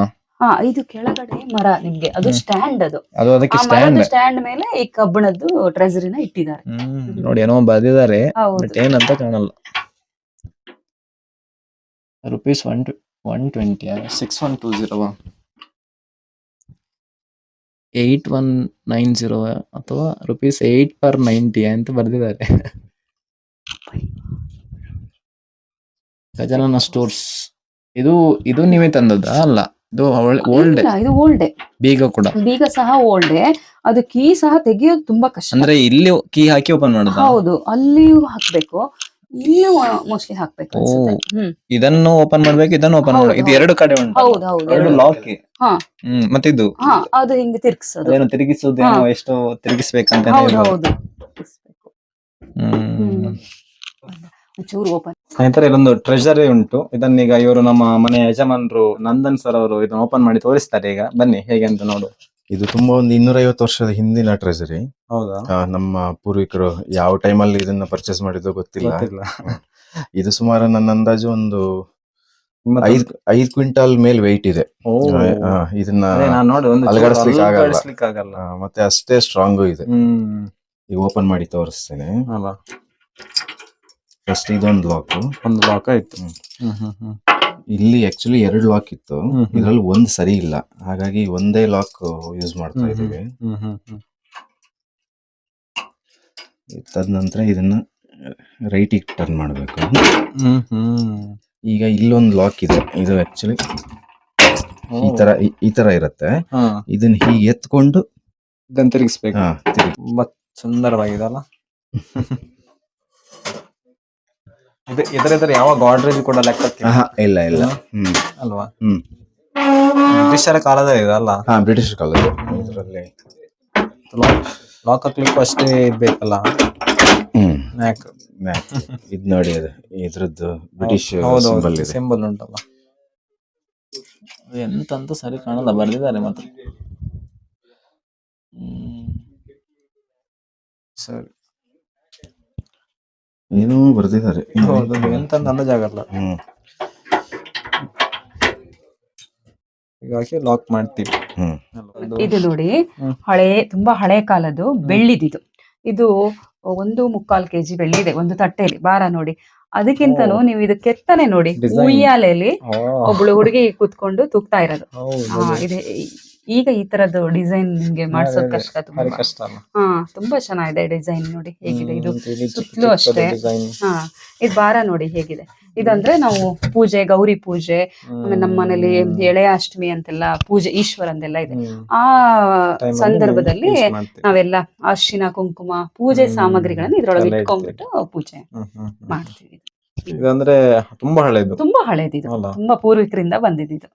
ಇದು ಕೆಳಗಡೆ ಮರ. ನಿಮ್ಗೆ ಅದು ಸ್ಟ್ಯಾಂಡ್. ಅದು ಸ್ಟ್ಯಾಂಡ್ ಮೇಲೆ ಈ ಕಬ್ಬಿಣದ್ದು ಟ್ರೆಜರಿನ ಇಟ್ಟಿದ್ದಾರೆ ನೋಡಿ. ಏನೋ ಬರ್ದಿದ್ದಾರೆ, ಏನಂತ ಕಾಣಲ್ಲ. ರುಪೀಸ್ 120 6120 8190 ಅಥವಾ ರುಪೀಸ್ 8/90 ಅಂತ ಬರ್ದಿದ್ದಾರೆ. ಗಜಾನನ ಸ್ಟೋರ್ಸ್. ಇದು ನೀವೇ ತಂದದ್ದ? ಅಲ್ಲ, ಇದು ಓಲ್ಡ್. ಬೀಗ ಸಹ ಓಲ್ಡ್. ಅದು ಕೀ ಸಹ ತೆಗಿಯೋದು ತುಂಬಾ ಕಷ್ಟ. ಅಂದ್ರೆ ಇಲ್ಲಿ ಕೀ ಹಾಕಿ ಓಪನ್ ಮಾಡೋದು? ಹೌದು, ಅಲ್ಲಿಯೂ ಹಾಕ್ಬೇಕು, ಇಲ್ಲೂ ಮೋಸ್ಟ್ಲಿ ಹಾಕ್ಬೇಕು ಅನ್ಸುತ್ತೆ. ಇದನ್ನು ಓಪನ್ ಮಾಡ್ಬೇಕು, ಇದನ್ನು ಓಪನ್ ಮಾಡ್ಬೇಕು. ಇದು ಎರಡು ಕಡೆ ಉಂಟು. ಹೌದು, ಲಾಕ್. ಮತ್ತೆ ಇದು ಅದು ಹಿಂಗೆ ತಿರ್ಗಿಸೋದು. ತಿರುಗಿಸೋದೇನೋ, ಎಷ್ಟು ತಿರುಗಿಸ್ಬೇಕಂತ. ಹೌದು, ಒಂಚೂರು ಓಪನ್. ಸ್ನೇಹಿತರೆ, ಇಲ್ಲೊಂದು ಟ್ರೆಜರಿ ಉಂಟು. ಇದನ್ನೀಗ ಇವರು ನಮ್ಮ ಮನೆಯ ಯಜಮಾನರು ನಂದನ್ ಸರ್ ಅವರು ಇದನ್ನ ಓಪನ್ ಮಾಡಿ ತೋರಿಸ್ತಾರೆ. ಈಗ ಬನ್ನಿ ಹೇಗೆ ಅಂತ ನೋಡು. ಇದು ತುಂಬಾ ಒಂದು 250 ವರ್ಷದ ಹಿಂದಿನ ಟ್ರೆಜರಿ. ಹೌದಾ? ನಮ್ಮ ಪೂರ್ವಿಕರು ಯಾವ ಟೈಮಲ್ಲಿ ಇದನ್ನ ಪರ್ಚೇಸ್ ಮಾಡಿದ್ದು ಗೊತ್ತಿಲ್ಲ. ಇದು ಸುಮಾರು ನನ್ನ ಅಂದಾಜು ಒಂದು 5 ಕ್ವಿಂಟಾಲ್ ಮೇಲ್ ವೆಯ್ಟ್ ಇದೆ. ಇದನ್ನ ಅಲಗಡಿಸ್ಲಿಕ್ಕೆ ಆಗಲ್ಲ. ಮತ್ತೆ ಅಷ್ಟೇ ಸ್ಟ್ರಾಂಗು ಇದೆ. ಈಗ ಓಪನ್ ಮಾಡಿ ತೋರಿಸ್ತೇನೆ. ಫಸ್ಟ್ ಇದೊಂದು ಲಾಕ್ ಆಯ್ತು. ಇಲ್ಲಿ ಆಕ್ಚುಲಿ 2 ಲಾಕ್ ಇತ್ತು. ಇದ್ರಲ್ಲಿ ಒಂದು ಸರಿ ಇಲ್ಲ, ಹಾಗಾಗಿ ಒಂದೇ ಲಾಕ್ ಯೂಸ್ ಮಾಡ್ತಾ ಇದ್ದೀವಿ. ತದ ನಂತರ ಇದನ್ನ ರೈಟ್ ಟರ್ನ್ ಮಾಡಬೇಕು. ಈಗ ಇಲ್ಲೊಂದು ಲಾಕ್ ಇದೆ. ಇದು ಆಕ್ಚುಲಿ ಈ ತರ ಇರುತ್ತೆ. ಇದನ್ನ ಹೀಗೆ ಎತ್ಕೊಂಡು ಇದನ್ನ ತಿರುಗಿಸ್ಬೇಕು. ತುಂಬಾ ಸುಂದರವಾಗಿದೆ ಅಲ್ಲ? ಇದರ ಯಾವ ಗಾಡ್ರೇಜ್ ಕೂಡ ಲೆಕ್ಕಕ್ಕೆ ಇಲ್ಲ ಅಲ್ವಾ? ಬ್ರಿಟಿಷರ ಕಾಲದ ಇದೆ ಅಲ್ಲ? ಬ್ರಿಟಿಷ್ ಕಾಲದ. ಇದರಲ್ಲಿ ಲಾಕ್ ಹಾಕ್ಲಿಕ್ಕೂ ಅಷ್ಟೇ ಇರ್ಬೇಕಲ್ಲ. ಇದ್ ನೋಡಿ, ಅದು ಇದ್ರದ್ದು ಬ್ರಿಟಿಷ್ ಸಿಂಬಲ್ ಉಂಟಲ್ಲ. ಎಂತಂತ ಸರಿ ಕಾಣಲ್ಲ, ಬರ್ದಿದ್ದಾರೆ ಮಾತ್ರ. ಸರಿ, ಏನೋ ಬರ್ದಿದ್ದಾರೆ. ಎಂತ ಅಂದಾಜ್ ಆಗಲ್ಲ. ಹೀಗಾಗಿ ಲಾಕ್ ಮಾಡ್ತೀವಿ. ಇದು ನೋಡಿ, ತುಂಬಾ ಹಳೆ ಕಾಲದ್ದು ಬೆಳ್ಳಿದಿದು. ಇದು 1.25 kg ಬೆಳ್ಳಿದೆ ಒಂದು ತಟ್ಟೆಯಲ್ಲಿ. ಭಾರ ನೋಡಿ. ಅದಕ್ಕಿಂತನೂ ನೀವು ಇದು ಕೆತ್ತನೆ ನೋಡಿ, ಉಯ್ಯಾಲೆಯಲ್ಲಿ ಒಬ್ಳು ಹುಡುಗಿ ಕೂತ್ಕೊಂಡು ತೂಗ್ತಾ ಇರೋದು. ಇದೆ. ಈಗ ಈ ತರದ್ದು ಡಿಸೈನ್ ನಿಮ್ಗೆ ಮಾಡ್ಸೋದ್ ಕಷ್ಟ. ತುಂಬಾ ಚೆನ್ನಾಗಿದೆ ಡಿಸೈನ್. ನೋಡಿ ಹೇಗಿದೆ ಇದು. ಸುತ್ತಲೂ ಅಷ್ಟೇ. ಇದು ಭಾರ ನೋಡಿ ಹೇಗಿದೆ. ಇದಂದ್ರೆ ನಾವು ಪೂಜೆ, ಗೌರಿ ಪೂಜೆ, ಆಮೇಲೆ ನಮ್ಮ ಮನೇಲಿ ಎಳೆಯ ಅಷ್ಟಮಿ ಅಂತೆಲ್ಲ ಪೂಜೆ, ಈಶ್ವರಂದೆಲ್ಲ ಇದೆ. ಆ ಸಂದರ್ಭದಲ್ಲಿ ನಾವೆಲ್ಲ ಅರಿಶಿನ, ಕುಂಕುಮ, ಪೂಜೆ ಸಾಮಗ್ರಿಗಳನ್ನ ಇದ್ರೊಳಗೆ ಇಟ್ಕೊಂಡ್ಬಿಟ್ಟು ಪೂಜೆ ಮಾಡ್ತೀವಿ. ಇದಂದ್ರೆ ತುಂಬಾ ಹಳೇದು. ತುಂಬಾ ಹಳೇದಿದು. ತುಂಬಾ ಪೂರ್ವಿಕರಿಂದ ಬಂದಿದ್ದು.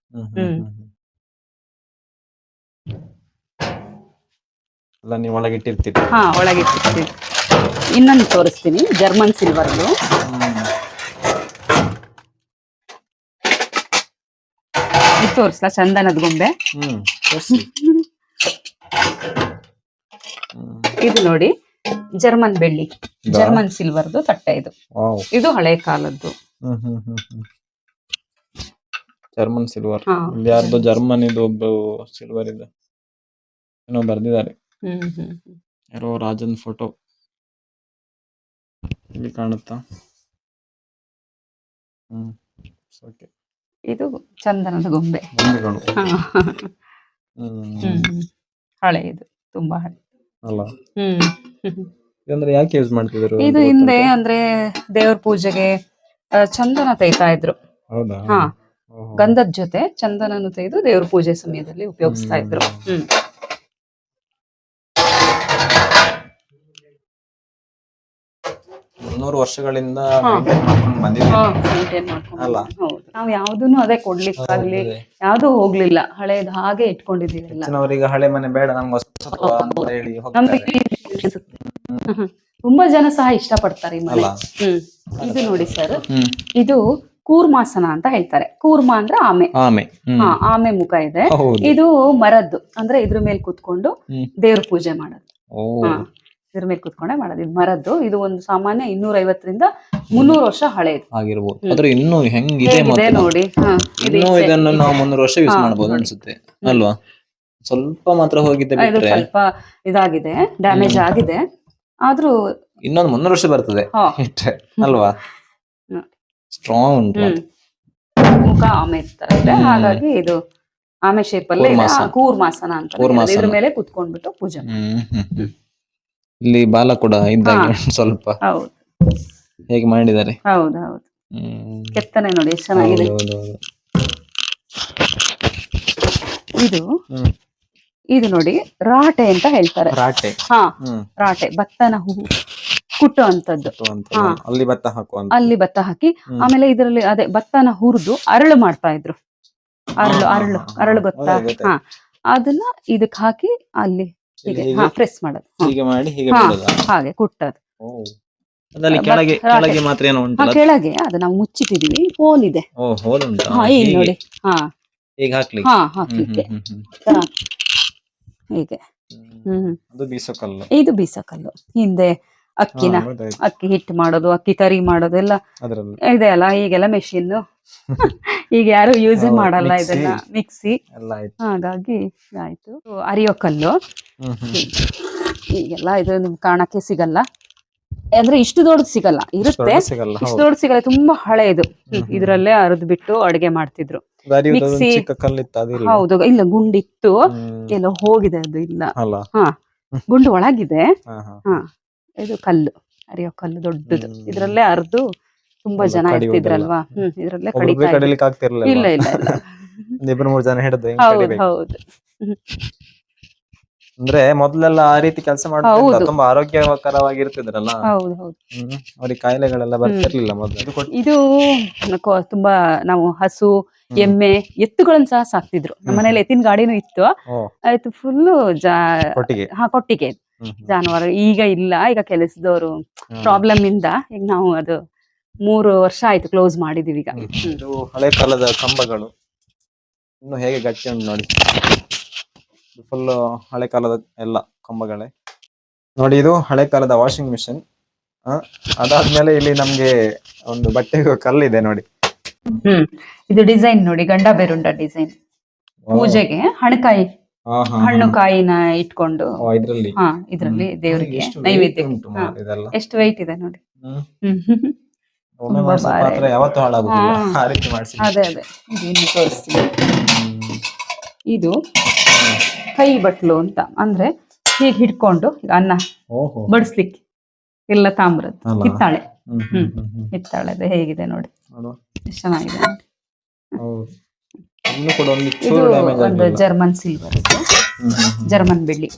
ನೀವು ಒಳಗಿಟ್ಟಿರ್ತೀರಿ? ಒಳಗಿಟ್ಟಿರ್ತೀವಿ. ಇನ್ನೊಂದು ತೋರಿಸ್ತೀನಿ, ಜರ್ಮನ್ ಸಿಲ್ವರ್ದು. ಇದು ತೋರಿಸ್ಲಾ? ಚಂದನದ ಗೊಂಬೆ. ಇದು ನೋಡಿ, ಜರ್ಮನ್ ಬೆಳ್ಳಿ, ಜರ್ಮನ್ ಸಿಲ್ವರ್ದು ತಟ್ಟೆ ಇದು. ಇದು ಹಳೆ ಕಾಲದ್ದು. German silver. ಯಾರ್ದು ಜರ್ಮನ್ ಇದು ಒಬ್ಬ ಸಿಲ್ವರ್ ಇದೆ ಏನೋ ಬರ್ದಿದ್ದಾರೆ. ಯಾರೋ ರಾಜನ್ ಫೋಟೋ ಇಲ್ಲಿ ಕಾಣುತ್ತಾ? ಇದು ಚಂದನದ ಗೊಂಬೆ. ಹಳೆ, ಇದು ತುಂಬಾ ಹಳೆ ಅಲ್ಲ? ಇದಂದ್ರೆ ಯಾಕೆ ಯೂಸ್ ಮಾಡ್ತಿದ್ರು? ಇದು ಹಿಂದೆ ಅಂದ್ರೆ ದೇವ್ರ ಪೂಜೆಗೆ ಚಂದನ ತೆಯ್ತಾ ಇದ್ರು. ಹೌದಾ? ಗಂಧದ ಜೊತೆ ಚಂದನನು ತೆಗೆದು ದೇವ್ರ ಪೂಜೆ ಸಮಯದಲ್ಲಿ ಉಪಯೋಗಿಸ್ತಾ ಇದ್ರು. 300 ವರ್ಷಗಳಿಂದ ಮೇಂಟೈನ್ ಅಲ್ಲ? ನಾವು ಯಾವ್ದನ್ನು ಅದೇ ಕೊಡ್ಲಿಕ್ಕಾಗ್ಲಿ ಯಾವ್ದು ಹೋಗ್ಲಿಲ್ಲ, ಹಳೇದು ಹಾಗೆ ಇಟ್ಕೊಂಡಿದೀವಿ. ಅವರಿಗೆ ಹಳೆ ಮನೆ ಬೇಡ, ತುಂಬಾ ಜನ ಸಹ ಇಷ್ಟ ಪಡ್ತಾರೆ ಈ ಮನೆ. ಇದು ನೋಡಿ ಸರ್, ಇದು ಕೂರ್ಮಾಸನ ಅಂತ ಹೇಳ್ತಾರೆ. ಕೂರ್ಮ ಅಂದ್ರೆ ಆಮೆ ಮುಖ ಇದೆ. ಇದು ಮರದ್ದು, ಅಂದ್ರೆ ಇದ್ರ ಮೇಲೆ ಕುತ್ಕೊಂಡು ದೇವ್ರ ಪೂಜೆ ಮಾಡೋದು. ಇದ್ರ ಮೇಲೆ ಕುತ್ಕೊಂಡೆ ಮಾಡೋದು. ಇದು ಮರದ್ದು. ಇದು ಒಂದು ಸಾಮಾನ್ಯ 250ರಿಂದ 300 ವರ್ಷ ಹಳೇದು ಆಗಿರ್ಬೋದು. ಆದ್ರೆ ಇನ್ನು ಹೆಂಗಿದೆ ನೋಡಿ. ಇದನ್ನು ನಾವು 300 ವರ್ಷ ಯೂಸ್ ಮಾಡಬಹುದು ಅನ್ಸುತ್ತೆ ಅಲ್ವಾ? ಸ್ವಲ್ಪ ಮಾತ್ರ ಹೋಗಿದೆ, ಸ್ವಲ್ಪ ಇದಾಗಿದೆ, ಡ್ಯಾಮೇಜ್ ಆಗಿದೆ. ಆದ್ರೂ ಇನ್ನೊಂದು 300 ವರ್ಷ ಬರ್ತದೆ ಅಲ್ವಾ? ಸ್ಟ್ರಾಂಗ್ ಉಂಟು. ಮುಖ ಆಮೆ ಇರ್ತಾರೆ, ಹಾಗಾಗಿ ಇದು ಆಮೆ ಶೇಪ್ ಅಲ್ಲಿ ಕೂರ್ಮಾಸನ ಅಂತ. ಇದ್ರ ಮೇಲೆ ಕುತ್ಕೊಂಡ್ಬಿಟ್ಟು ಪೂಜೆ. ಇಲ್ಲಿ ಬಾಲ ಕೂಡ ಇದ್ದಾಗ ಸ್ವಲ್ಪ ಹೇಗೆ ಮಾಡಿದ್ದಾರೆ. ಹೌದೌದು. ಕೆತ್ತನೆ ನೋಡಿ ಎಷ್ಟು ಚೆನ್ನಾಗಿದೆ. ಇದು ನೋಡಿ, ರಾಟೆ ಅಂತ ಹೇಳ್ತಾರೆ. ರಾಟೆ ಭತ್ತನ ಕುಟ್ಟು ಅಂತದ್ದು. ಅಲ್ಲಿ ಭತ್ತ ಹಾಕಿ ಆಮೇಲೆ ಇದರಲ್ಲಿ ಅದೇ ಭತ್ತನ ಹುರಿದು ಅರಳು ಮಾಡ್ತಾ ಇದ್ರು. ಅರಳು ಗೊತ್ತಾ? ಅದನ್ನ ಇದಕ್ ಹಾಕಿ ಅಲ್ಲಿ ಪ್ರೆಸ್ ಮಾಡೋದು, ಹಾಗೆ ಕುಟ್ಟದು. ಅದ್ರಲ್ಲಿ ಕೆಳಗೆ ಮಾತ್ರ ಏನೋ ಹಾ ಉಂಟಲ್ಲ? ಕೆಳಗೆ ಅದು ನಾವು ಮುಚ್ಚಿಟ್ಟಿದೀವಿ, ಹೋಲ್ ಇದೆ. ಓ, ಹೋಲ್ ಉಂಟಾ? ಹಾ ಇಲ್ಲಿ ನೋಡಿ. ಹಾ ಈಗ ಹಾಕ್ಲಿಕ್ಕೆ. ಹಾ ಹಾಕ್ಲಿಕ್ಕೆ ಹೀಗೆ. ಅದು ಬೀಸೋಕಲ್ಲು. ಇದು ಬೀಸಕಲ್ಲು. ಹಿಂದೆ ಅಕ್ಕಿನ ಅಕ್ಕಿ ಹಿಟ್ಟು ಮಾಡೋದು, ಅಕ್ಕಿ ಕರಿ ಮಾಡೋದು ಎಲ್ಲ ಇದೆ ಅಲ್ಲ. ಈಗೆಲ್ಲ ಮೆಷಿನ್, ಈಗ ಯಾರು ಯೂಸ್ ಮಾಡಲ್ಲ ಇದನ್ನ, ಮಿಕ್ಸಿ. ಹಾಗಾಗಿ ಆಯ್ತು. ಅರಿಯೋ ಕಲ್ಲು ಈಗೆಲ್ಲ ಇದು ನಿಮ್ಗೆ ಕಾಣಕ್ಕೆ ಸಿಗಲ್ಲ, ಅಂದ್ರೆ ಇಷ್ಟು ದೊಡ್ಡದು ಸಿಗಲ್ಲ, ಇರುತ್ತೆ ಇಷ್ಟು ದೊಡ್ಡ ಸಿಗಲ್ಲ, ತುಂಬಾ ಹಳೆಯದು. ಇದ್ರಲ್ಲೇ ಅರ್ದ್ ಬಿಟ್ಟು ಅಡಿಗೆ ಮಾಡ್ತಿದ್ರು. ಮಿಕ್ಸಿ ಹೌದು, ಇಲ್ಲ ಗುಂಡಿತ್ತು, ಎಲ್ಲ ಹೋಗಿದೆ ಅದು, ಇಲ್ಲ. ಹಾ ಗುಂಡು ಒಳಗಿದೆ. ಹಾ ಇದು ಕಲ್ಲು, ಅರಿಯೋ ಕಲ್ಲು ದೊಡ್ಡದು. ಇದ್ರಲ್ಲೇ ಅರ್ದು ತುಂಬಾ ಜನ ಇರ್ತಿದ್ರಲ್ವಾ. ಇದ್ರಲ್ಲೇ ಕಡಿತಾ ಇದ್ರು. ಇಲ್ಲ ಇಲ್ಲ ಇಲ್ಲ, ಇಬ್ರು ಮೂರು ಜನ ಹಿಡಿದು ಹೌದು ಹೌದು. ಅಂದ್ರೆ ಮೊದ್ಲೆಲ್ಲ ಆ ರೀತಿ ಕೆಲಸ ಮಾಡ್ತಿದ್ದ, ತುಂಬಾ ಆರೋಗ್ಯಕರವಾಗಿರ್ತಿದ್ರಲ್ಲ. ಹೌದು ಹೌದು. ಅವ್ರಿಗೆ ಕಾಯಿಲೆಗಳೆಲ್ಲ ಬರ್ತಿರ್ಲಿಲ್ಲ ಮೊದ್ಲು. ಇದು ತುಂಬಾ ನಾವು ಹಸು, ಎಮ್ಮೆ, ಎತ್ತುಗಳನ್ನ ಸಹ ಸಾಕ್ತಿದ್ರು. ನಮ್ಮ ಮನೇಲಿ ಎತ್ತಿನ ಗಾಡಿನೂ ಇತ್ತು. ಆಯ್ತು, ಫುಲ್ಲು ಕೊಟ್ಟಿಗೆ ಜಾನುವಾರು. ಈಗ ಇಲ್ಲ, ಈಗ ಕೆಲಸದವರು ಪ್ರಾಬ್ಲಮ್ ಇಂದ ಈಗ ನಾವು ಅದು 3 ವರ್ಷ ಆಯ್ತು ಕ್ಲೋಸ್ ಮಾಡಿದೀವಿ ಈಗ. ಇದು ಹಳೆ ಕಾಲದ ಕಂಬಗಳು ಇನ್ನು ಹೇಗೆ ಗಟ್ಟಿ ಉಂಟು ನೋಡಿ. ಫುಲ್ ಹಳೆ ಕಾಲದ ಎಲ್ಲ ಕಂಬಗಳೇ ನೋಡಿ. ಇದು ಹಳೆ ಕಾಲದ ವಾಷಿಂಗ್ ಮಿಷಿನ್. ಅದಾದ್ಮೇಲೆ ಇಲ್ಲಿ ನಮ್ಗೆ ಒಂದು ಬಟ್ಟೆ ಕಲ್ಲಿದೆ ನೋಡಿ. ಇದು ಡಿಸೈನ್ ನೋಡಿ, ಗಂಡ ಬೇರುಂಡ ಡಿಸೈನ್. ಪೂಜೆಗೆ ಹಣಕಾಯಿ, ಹಣ್ಣು ಕಾಯಿನ ಇಟ್ಕೊಂಡು ಇದ್ರಲ್ಲಿ ದೇವರಿಗೆ ನೈವೇದ್ಯ. ಎಷ್ಟು ವೆಯ್ಟ್ ಇದೆ ನೋಡಿ. ಯಾವತ್ತೂ ಹಾಳಾಗುದಿಲ್ಲ, ಆ ರೀತಿ ಮಾಡಿಸಿ. ಅದೇ ಅದೇ, ಇದು ತೋರಿಸ್ತೀನಿ. ಇದು ಕೈ ಬಟ್ಲು ಅಂತ, ಅಂದ್ರೆ ಹೀಗೆ ಹಿಡ್ಕೊಂಡು ಅನ್ನ ಬಡಿಸ್ಲಿಕ್ಕೆ. ಎಲ್ಲ ತಾಮ್ರದ್ದು ಹಿತ್ತಾಳೆ. ಹಿತ್ತಾಳೆದು ಹೇಗಿದೆ ನೋಡಿ, ಎಷ್ಟು ಚೆನ್ನಾಗಿದೆ ನೋಡಿ. ಇದು ಒಂದು ಜರ್ಮನ್ ಸಿಲ್ವರ್, ಜರ್ಮನ್ ಬೆಳ್ಳಿ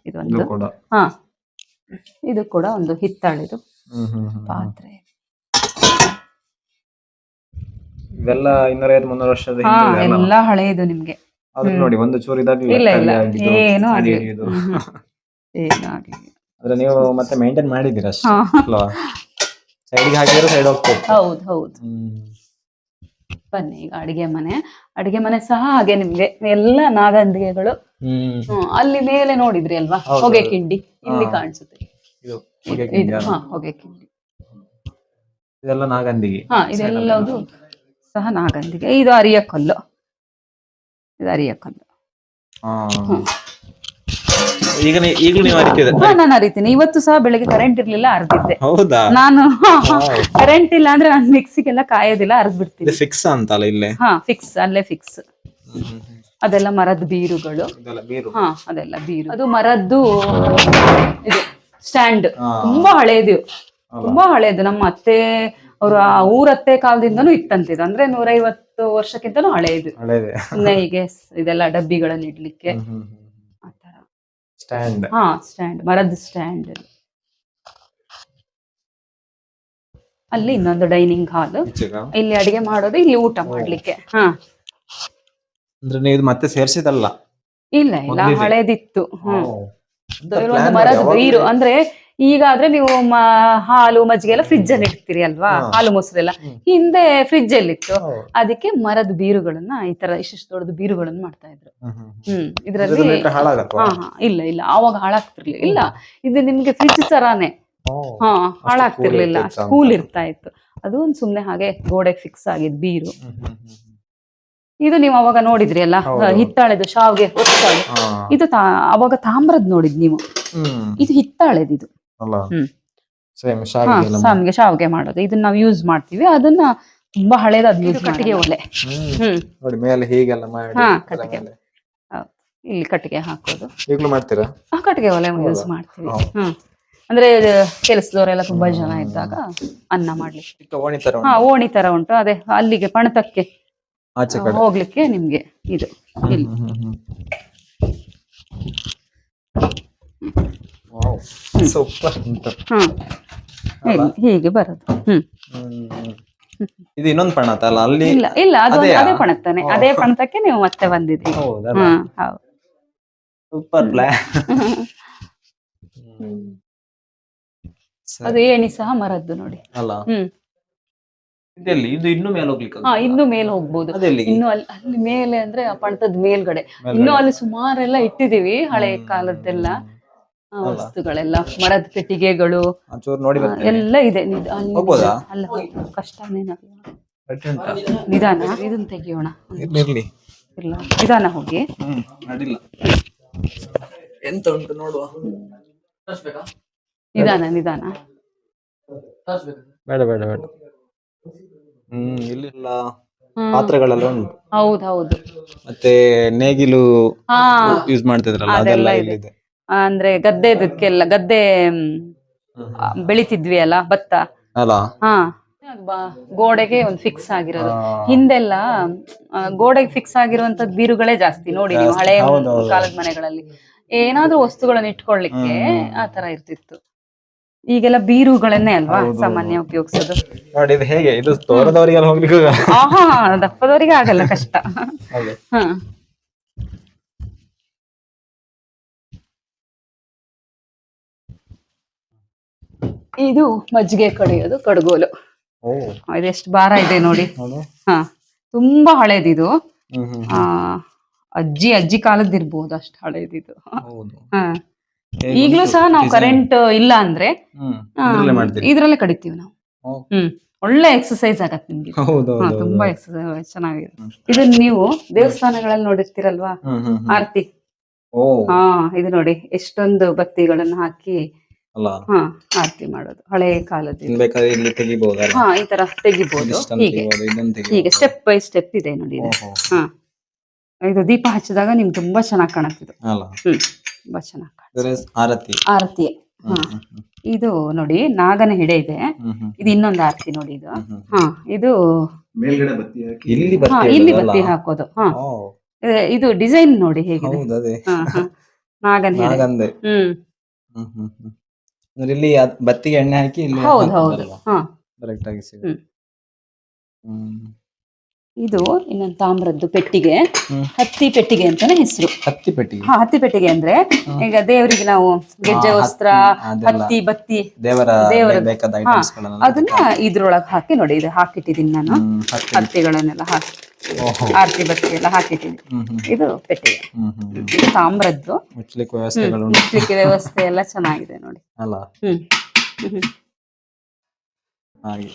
ಇದೊಂದು. ಹಾ ಇದು ಕೂಡ ಒಂದು ಹಿತ್ತಾಳೆದು ಪಾತ್ರೆ. ಇದೆಲ್ಲ 250-300 ವರ್ಷದ ಎಲ್ಲ ಹಳೆಯದು ನಿಮ್ಗೆ. ನೋಡಿ, ಒಂದು ಚೂರು ಇದಾಗ್ಲಿಲ್ಲ. ಇಲ್ಲ ಇಲ್ಲ, ಏನು ಆಗಿಲ್ಲ, ಏನು ಆಗಿಲ್ಲ. ಅಂದ್ರೆ ನೀವು ಮತ್ತೆ ಮೇಂಟೈನ್ ಮಾಡಿದ್ದೀರಾ ಅಲ್ವಾ? ಸೈಡ್ಗೆ ಹಾಕಿದ್ರೆ ಸೈಡ್ ಹೋಗ್ತದೆ. ಹೌದು ಹೌದು. ಬನ್ನಿ, ಈಗ ಅಡಿಗೆ ಮನೆ ಸಹ ಹಾಗೆ ನಿಮ್ಗೆ ಎಲ್ಲ ನಾಗಂದಿಗೆಗಳು. ಅಲ್ಲಿ ಮೇಲೆ ನೋಡಿದ್ರಿ ಅಲ್ವಾ, ಹೊಗೆ ಕಿಂಡಿ ಇಲ್ಲಿ ಕಾಣಿಸುತ್ತೆ. ಹೊಗೆ ಕಿಂಡಿ ಇದೆಲ್ಲ ನಾಗಂದಿಗೆ. ಇದೆಲ್ಲದು ಸಹ ನಾಗಂದಿಗೆ. ಇದು ಅರಿಯ ಕಲ್ಲು, ಇದು ಅರಿಯ ಕಲ್ಲು. ಈಗಲೂ ನೀವು ನಾನು ಅರಿತೀನಿ. ಇವತ್ತು ಸಹ ಬೆಳಗ್ಗೆ ಕರೆಂಟ್ ಇರ್ಲಿಲ್ಲ, ಅರ್ದಿದ್ದೆ. ಹೌದಾ? ನಾನು ಕರೆಂಟ್ ಇಲ್ಲ ಅಂದ್ರೆ ನಾನು ಮಿಕ್ಸಿಗೆಲ್ಲ ಕಾಯೋದಿಲ್ಲ, ಅರ್ದ್ ಬಿಡ್ತೀನಿ. ಫಿಕ್ಸ್ ಅಂತಲ್ಲ ಇಲ್ಲೇ? ಫಿಕ್ಸ್, ಅಲ್ಲೇ ಫಿಕ್ಸ್. ಅದೆಲ್ಲ ಮರದ ಬೀರುಗಳು. ಅದೆಲ್ಲ ಬೀರು. ಅದು ಮರದ್ದು ಇದು ಸ್ಟ್ಯಾಂಡ್, ತುಂಬಾ ಹಳೇದು, ತುಂಬಾ ಹಳೇದು. ನಮ್ಮ ಅತ್ತೆ ಅವ್ರ ಊರತ್ತೆ ಕಾಲದಿಂದನೂ ಇತ್ತಂತಿದ್ದು, ಅಂದ್ರೆ 150 ವರ್ಷಕ್ಕಿಂತನೂ ಹಳೇದು. ಹೀಗೆ ಇದೆಲ್ಲ ಡಬ್ಬಿಗಳನ್ನು ಇಡ್ಲಿಕ್ಕೆ ಆತರ ಸ್ಟ್ಯಾಂಡ್. ಸ್ಟ್ಯಾಂಡ್, ಮರದ ಸ್ಟ್ಯಾಂಡ್. ಅಲ್ಲಿ ಇನ್ನೊಂದು ಡೈನಿಂಗ್ ಹಾಲ್, ಇಲ್ಲಿ ಅಡಿಗೆ ಮಾಡೋದು, ಇಲ್ಲಿ ಊಟ ಮಾಡ್ಲಿಕ್ಕೆ. ಅಂದ್ರೆ ನೀವು ಮತ್ತೆ ಸೇರ್ಸಿದಲ್ಲ? ಇಲ್ಲ ಇಲ್ಲ, ಹಳೇದಿತ್ತು. ಒಂದು ಮರದ ಬೀರು. ಅಂದ್ರೆ ಈಗ ಆದ್ರೆ ನೀವು ಹಾಲು ಮಜ್ಜಿಗೆ ಎಲ್ಲ ಫ್ರಿಜ್ ಅಲ್ಲಿ ಇಡ್ತೀರಿ ಅಲ್ವಾ, ಹಾಲು ಮೊಸರೆಲ್ಲ. ಹಿಂದೆ ಫ್ರಿಜ್ ಅಲ್ಲಿ ಇತ್ತು, ಅದಕ್ಕೆ ಮರದ ಬೀರುಗಳನ್ನ ಈ ತರ ಇಷ್ಟು ದೊಡ್ಡದು ಬೀರುಗಳನ್ನ ಮಾಡ್ತಾ ಇದ್ರು. ಇದ್ರಲ್ಲಿ ಇಲ್ಲ ಇಲ್ಲ, ಆವಾಗ ಹಾಳಾಗ್ತಿರ್ಲಿಲ್ಲ. ಇಲ್ಲ, ಇದು ನಿಮ್ಗೆ ಫ್ರಿಜ್ ತರಾನೇ. ಹಾಳಾಗ್ತಿರ್ಲಿಲ್ಲ, ಕೂಲ್ ಇರ್ತಾ ಇತ್ತು. ಅದು ಒಂದು ಸುಮ್ನೆ ಹಾಗೆ ಗೋಡೆಗೆ ಫಿಕ್ಸ್ ಆಗಿದ್ ಬೀರು. ಇದು ನೀವು ಅವಾಗ ನೋಡಿದ್ರಿ ಅಲ್ಲ, ಹಿತ್ತಾಳೆದು ಶಾವ್ಗೆ ಹೊತ್ತಾಳೆ. ಇದು ಅವಾಗ ತಾಮ್ರದ್ ನೋಡಿದ್ ನೀವು, ಇದು ಹಿತ್ತಾಳೆದು. ಇದು ಶಾವ್ಗೆ ಮಾಡೋದು, ಇದನ್ನ ನಾವು ಯೂಸ್ ಮಾಡ್ತೀವಿ. ಅದನ್ನ ತುಂಬಾ ಹಳೇದಾದ ಕಟ್ಟಿಗೆ ಒಲೆ. ಇಲ್ಲಿ ಕಟ್ಟಿಗೆ ಹಾಕೋದು. ಕಟ್ಟಿಗೆ ಒಲೆ ಯೂಸ್ ಮಾಡ್ತೀವಿ. ಅಂದ್ರೆ ಕೆಲಸದವರೆಲ್ಲ ತುಂಬಾ ಜನ ಇದ್ದಾಗ ಅನ್ನ ಮಾಡ್ಲಿಕ್ಕೆ ಓಣಿ ತರ ಉಂಟು. ಅದೇ ಅಲ್ಲಿಗೆ ಪಣತಕ್ಕೆ ಹೋಗ್ಲಿಕ್ಕೆ ನಿಮ್ಗೆ ಇದು ಇಲ್ಲಿ. ಹೀಗೆ ಬರೋದು. ಇದು ಇನ್ನೊಂದು ಪಣತ ಅಲ್ಲ ಅಲ್ಲಿ? ಇಲ್ಲ ಇಲ್ಲ, ಅದು ಅದೇ ಪಣತಾನೆ. ಅದೇ ಪಣತಕ್ಕೆ ನೀವು ಮತ್ತೆ ಬಂದಿದ್ರಿ. Super plan. ಅದು ಏಣಿ ಸಹ ಮರದ್ದು ನೋಡಿ. ಅಲ್ಲ ಹ್ಮ್ ಇದೆಲ್ಲಿ ಇದು ಇನ್ನು ಮೇಲೆ ಹೋಗ್ಲಿಕ್ಕೆ ಹಾ ಇನ್ನು ಮೇಲೆ ಹೋಗ್ಬೋದು. ಅದೆಲ್ಲಿಗೆ? ಇನ್ನು ಅಲ್ಲಿ ಮೇಲೆ ಅಂದ್ರೆ ಆ ಪಂಟದ ಮೇಲ್ಗಡೆ ಇನ್ನು ಅಲ್ಲಿ ಸುಮಾರೆಲ್ಲ ಇಟ್ಟಿದೀವಿ ಹಳೆ ಕಾಲದ್ದೆಲ್ಲ ವಸ್ತುಗಳೆಲ್ಲ, ಮರದ ಪೆಟ್ಟಿಗೆಗಳು ಒಂಚೂರು ನೋಡಿ ಬರ್ತೇನೆ. ಎಲ್ಲ ಇದೆ. ಅಲ್ಲಿ ಹೋಗ್ಬೋದಾ? ಅಲ್ಲ ಕಷ್ಟನೇನ, ನಿಧಾನ, ಇದನ್ನ ತೆಗಿಯೋಣ. ಇರ್ಲಿ ಇಲ್ಲ ನಿಧಾನ ಹೋಗಿ. ಅಡ್ಡಿಲ್ಲ, ಎಂತ ಉಂಟು ನೋಡುವ. ನಿಧಾನ ನಿಧಾನ. ಬೇಡ ಬೇಡ ಬೇಡ. ಇಲ್ಲಿಲ್ಲ ಪಾತ್ರೆಗಳೆಲ್ಲ ಉಂಟು. ಹೌದೌದು. ಮತ್ತೆ ನೇಗಿಲು ಹಾ ಯೂಸ್ ಮಾಡ್ತಿದ್ರಲ್ಲ ಅದೆಲ್ಲ ಅದೆಲ್ಲ ಇದೆ. ಇಲ್ಲಿದೆ. ಅಂದ್ರೆ ಗದ್ದೆದಕ್ಕೆಲ್ಲ ಗದ್ದೆ ಬೆಳಿತಿದ್ವಿ ಅಲ್ಲ ಭತ್ತ. ಅಲ್ಲ ಹಾ ಗೋಡೆಗೆ ಒಂದು ಫಿಕ್ಸ್ ಆಗಿರೋದು. ಹಿಂದೆಲ್ಲ ಗೋಡೆಗೆ ಫಿಕ್ಸ್ ಆಗಿರುವಂತದ್ ಬೀರುಗಳೇ ಜಾಸ್ತಿ ನೋಡಿ ನೀವು ಹಳೆ ಕಾಲದ ಮನೆಗಳಲ್ಲಿ. ಏನಾದ್ರೂ ವಸ್ತುಗಳನ್ನ ಇಟ್ಕೊಳ್ಳಿಕ್ಕೆ ಆ ತರ ಇರ್ತಿತ್ತು. ಈಗೆಲ್ಲ ಬೀರುಗಳನ್ನೇ ಅಲ್ವಾ ಸಾಮಾನ್ಯ ಉಪಯೋಗಿಸೋದು. ನೋಡಿ ಇದು ಹೇಗೆ, ಇದು ತೋರದವರಿಗೆಲ್ಲ ಹೋಗ್ಲಿಕ್ಕೆ ಆಹಾ ದಪ್ಪದವರಿಗೆ ಆಗಲ್ಲ, ಕಷ್ಟ. ಹ ಇದು ಮಜ್ಜಿಗೆ ಕಡಿಯೋದು ಕಡ್ಗೋಲು. ಇದೆಷ್ಟು ಭಾರ ಇದೆ ನೋಡಿ. ಹಾ ತುಂಬಾ ಹಳೇದಿದು. ಆ ಅಜ್ಜಿ ಕಾಲದ್ದಿರ್ಬೋದು, ಅಷ್ಟು ಹಳೇದಿದು. ಹಾ ಈಗ್ಲೂ ಸಹ ನಾವು ಕರೆಂಟ್ ಇಲ್ಲ ಅಂದ್ರೆ ಇದ್ರಲ್ಲೇ ಕಡಿತೀವಿ ನಾವು. ಒಳ್ಳೆ ಎಕ್ಸರ್ಸೈಸ್ ಆಗತ್ತೆ ನಿಮ್ಗೆ. ತುಂಬಾ ಎಕ್ಸರ್ಸೈಸ್ ಚೆನ್ನಾಗಿದೆ. ಇದನ್ನ ನೀವು ದೇವಸ್ಥಾನಗಳಲ್ಲಿ ನೋಡಿರ್ತೀರಲ್ವಾ, ಆರತಿ. ಹಾ ಇದು ನೋಡಿ ಎಷ್ಟೊಂದು ಬತ್ತಿಗಳನ್ನ ಹಾಕಿ ಆರತಿ ಮಾಡೋದು ಹಳೆ ಕಾಲದ. ಹಾ ಈ ತರ ತೆಗಿಬಹುದು. ಹೀಗೆ ಸ್ಟೆಪ್ ಬೈ ಸ್ಟೆಪ್ ಇದೆ ನೋಡಿ ಇದು. ಹಾ ಇದು ದೀಪ ಹಚ್ಚಿದಾಗ ನಿಮ್ಗೆ ತುಂಬಾ ಚೆನ್ನಾಗಿ ಕಾಣುತ್ತಿದ್ದು. ತುಂಬಾ ಚೆನ್ನಾಗಿ ಆರತಿ. ಹಾ ಇದು ನೋಡಿ ನಾಗನ ಹೆಡೆ ಇದೆ. ಇದು ಇನ್ನೊಂದು ಆರತಿ ನೋಡಿ ಇದು. ಹಾ ಇದು ಇಲ್ಲಿ ಬತ್ತಿ ಹಾಕೋದು. ಹಾ ಇದು ಡಿಸೈನ್ ನೋಡಿ ಹೇಗಿದೆ. ನಾಗನ ಹೆಡೆ. ಇಲ್ಲಿ ಬತ್ತಿಗೆ ಎಣ್ಣೆ ಹಾಕಿ ಹೌದು. ಹಾ ಕರೆಕ್ಟ್ ಆಗಿ ಇದು ಇನ್ನೊಂದು ತಾಮ್ರದ್ದು ಪೆಟ್ಟಿಗೆ, ಹತ್ತಿ ಪೆಟ್ಟಿಗೆ ಅಂತಾನೆ ಹೆಸರು. ಹತ್ತಿ ಪೆಟ್ಟಿಗೆ ಅಂದ್ರೆ ಈಗ ದೇವರಿಗೆ ನಾವು ಗೆಜ್ಜೆ ವಸ್ತ್ರ, ಹತ್ತಿ ಬತ್ತಿ, ಅದನ್ನ ಇದ್ರೊಳಗೆ ಹಾಕಿ ನೋಡಿ, ಇದು ಹಾಕಿಟ್ಟಿದೀನಿ ನಾನು. ಹತ್ತಿಗಳನ್ನೆಲ್ಲ ಹಾಕಿ ಆರತಿ ಬತ್ತಿ ಎಲ್ಲ ಹಾಕಿಟ್ಟಿದ್ದೀನಿ. ಇದು ಪೆಟ್ಟಿಗೆ, ಇದು ತಾಮ್ರದ್ದು. ಮುಚ್ಲಿಕ್ಕೆ ವ್ಯವಸ್ಥೆ ಎಲ್ಲ ಚೆನ್ನಾಗಿದೆ ನೋಡಿ. ಹಾಗೆ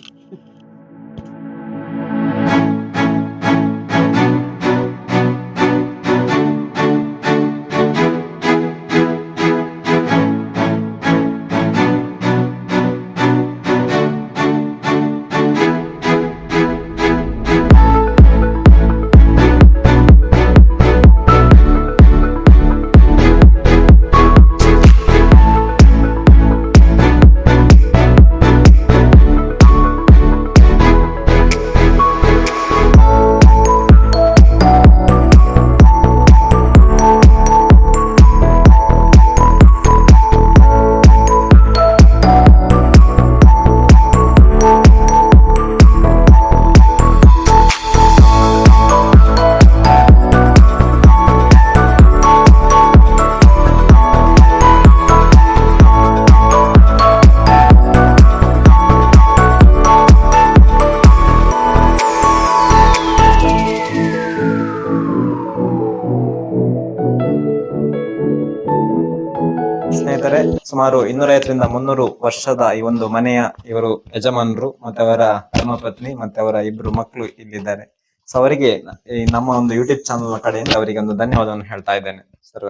ಸ್ನೇಹಿತರೆ, ಸುಮಾರು 250ರಿಂದ 300 ವರ್ಷದ ಈ ಒಂದು ಮನೆಯ ಇವರು ಯಜಮಾನರು ಮತ್ತೆ ಅವರ ಧರ್ಮಪತ್ನಿ ಮತ್ತೆ ಅವರ 2 ಮಕ್ಕಳು ಇಲ್ಲಿದ್ದಾರೆ. ಸೊ ಅವರಿಗೆ ಈ ನಮ್ಮ ಒಂದು ಯೂಟ್ಯೂಬ್ ಚಾನಲ್ ಕಡೆಯಿಂದ ಅವರಿಗೆ ಒಂದು ಧನ್ಯವಾದವನ್ನು ಹೇಳ್ತಾ ಇದ್ದೇನೆ. ಸರ್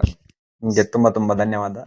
ನಿಮ್ಗೆ ತುಂಬಾ ಧನ್ಯವಾದ.